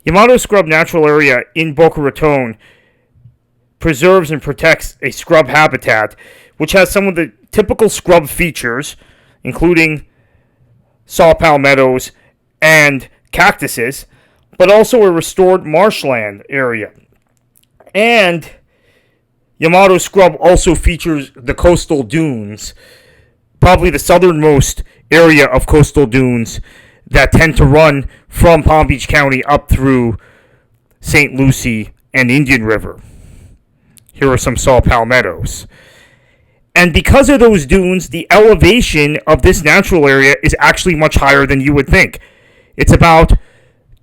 Yamato Scrub Natural Area in Boca Raton preserves and protects a scrub habitat, which has some of the typical scrub features, including saw palmettos and cactuses, but also a restored marshland area. And Yamato Scrub also features the coastal dunes, probably the southernmost area of coastal dunes that tend to run from Palm Beach County up through St. Lucie and Indian River. Here are some saw palmettos. And because of those dunes, the elevation of this natural area is actually much higher than you would think. It's about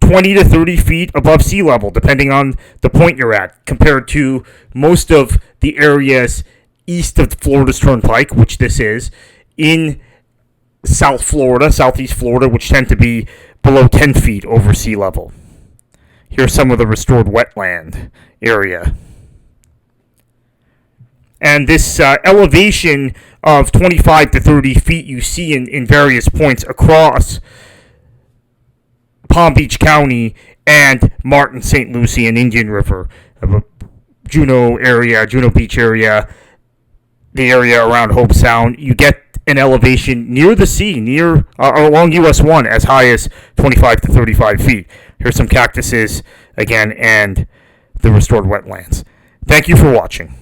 20 to 30 feet above sea level, depending on the point you're at, compared to most of the areas east of Florida's Turnpike, which this is, in South Florida, Southeast Florida, which tend to be below 10 feet over sea level. Here's some of the restored wetland area. And this elevation of 25 to 30 feet you see in various points across Palm Beach County and Martin, St. Lucie, and Indian River, Juno area, Juno Beach area, the area around Hope Sound. You get an elevation near the sea, near along US 1, as high as 25 to 35 feet. Here's some cactuses again and the restored wetlands. Thank you for watching.